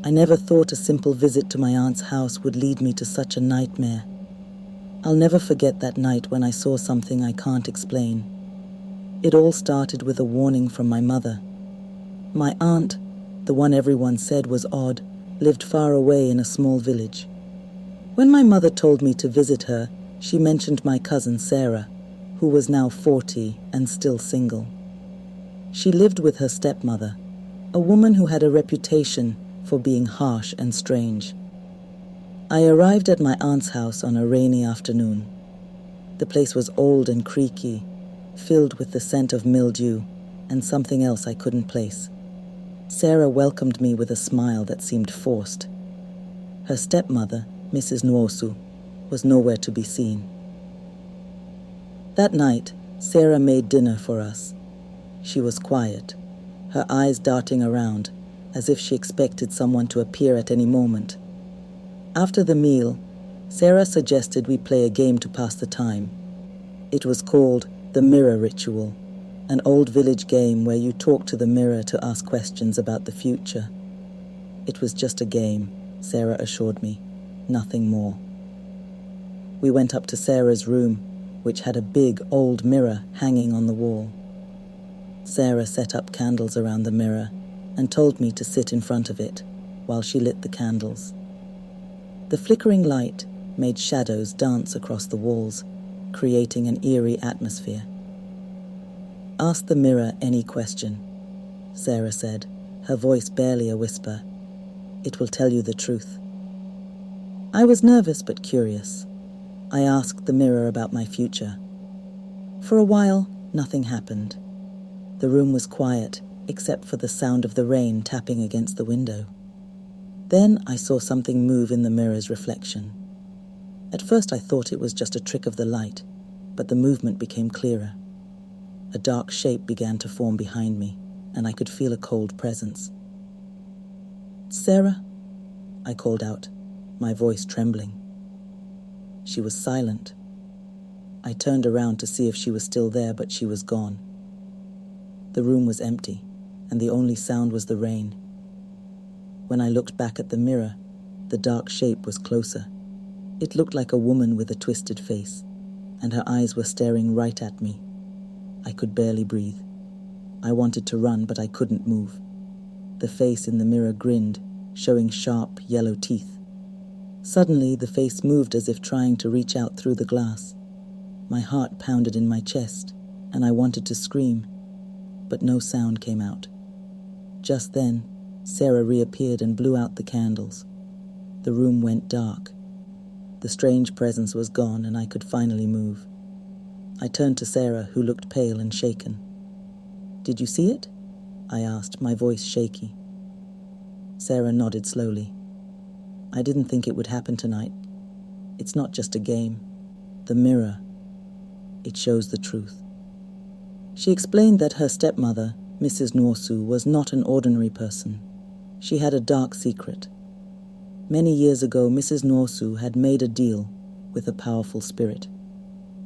I never thought a simple visit to my aunt's house would lead me to such a nightmare. I'll never forget that night when I saw something I can't explain. It all started with a warning from my mother. My aunt, the one everyone said was odd, lived far away in a small village. When my mother told me to visit her, she mentioned my cousin Sarah, who was now 40 and still single. She lived with her stepmother, a woman who had a reputation for being harsh and strange. I arrived at my aunt's house on a rainy afternoon. The place was old and creaky, filled with the scent of mildew and something else I couldn't place. Sarah welcomed me with a smile that seemed forced. Her stepmother, Mrs. Nwosu, was nowhere to be seen. That night, Sarah made dinner for us. She was quiet, her eyes darting around, as if she expected someone to appear at any moment. After the meal, Sarah suggested we play a game to pass the time. It was called the Mirror Ritual, an old village game where you talk to the mirror to ask questions about the future. It was just a game, Sarah assured me, nothing more. We went up to Sarah's room, which had a big old mirror hanging on the wall. Sarah set up candles around the mirror and told me to sit in front of it while she lit the candles. The flickering light made shadows dance across the walls, creating an eerie atmosphere. "Ask the mirror any question," Sarah said, her voice barely a whisper. "It will tell you the truth." I was nervous but curious. I asked the mirror about my future. For a while, nothing happened. The room was quiet, except for the sound of the rain tapping against the window. Then I saw something move in the mirror's reflection. At first I thought it was just a trick of the light, but the movement became clearer. A dark shape began to form behind me, and I could feel a cold presence. "Sarah?" I called out, my voice trembling. She was silent. I turned around to see if she was still there, but she was gone. The room was empty, and the only sound was the rain. When I looked back at the mirror, the dark shape was closer. It looked like a woman with a twisted face, and her eyes were staring right at me. I could barely breathe. I wanted to run, but I couldn't move. The face in the mirror grinned, showing sharp yellow teeth. Suddenly, the face moved as if trying to reach out through the glass. My heart pounded in my chest, and I wanted to scream, but no sound came out. Just then, Sarah reappeared and blew out the candles. The room went dark. The strange presence was gone, and I could finally move. I turned to Sarah, who looked pale and shaken. "Did you see it?" I asked, my voice shaky. Sarah nodded slowly. "I didn't think it would happen tonight. It's not just a game. The mirror. It shows the truth." She explained that her stepmother, Mrs. Nwosu, was not an ordinary person. She had a dark secret. Many years ago, Mrs. Nwosu had made a deal with a powerful spirit.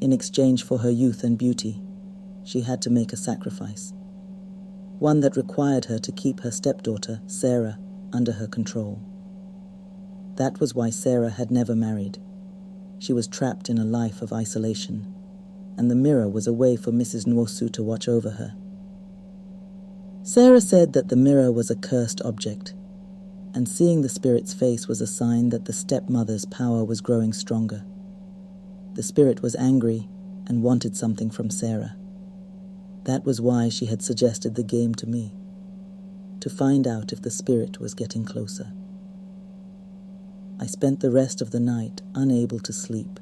In exchange for her youth and beauty, she had to make a sacrifice. One that required her to keep her stepdaughter, Sarah, under her control. That was why Sarah had never married. She was trapped in a life of isolation, and the mirror was a way for Mrs. Nwosu to watch over her. Sarah said that the mirror was a cursed object, and seeing the spirit's face was a sign that the stepmother's power was growing stronger. The spirit was angry and wanted something from Sarah. That was why she had suggested the game to me, to find out if the spirit was getting closer. I spent the rest of the night unable to sleep,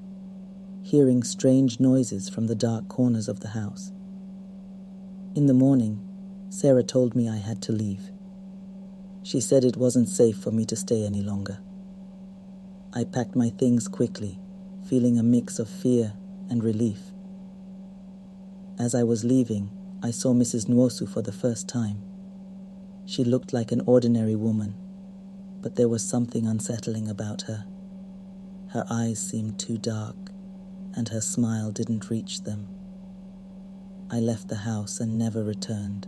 hearing strange noises from the dark corners of the house. In the morning, Sarah told me I had to leave. She said it wasn't safe for me to stay any longer. I packed my things quickly, feeling a mix of fear and relief. As I was leaving, I saw Mrs. Nwosu for the first time. She looked like an ordinary woman, but there was something unsettling about her. Her eyes seemed too dark, and her smile didn't reach them. I left the house and never returned.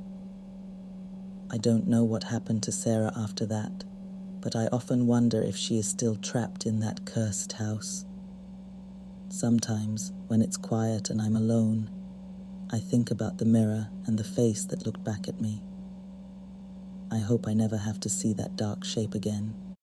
I don't know what happened to Sarah after that, but I often wonder if she is still trapped in that cursed house. Sometimes, when it's quiet and I'm alone, I think about the mirror and the face that looked back at me. I hope I never have to see that dark shape again.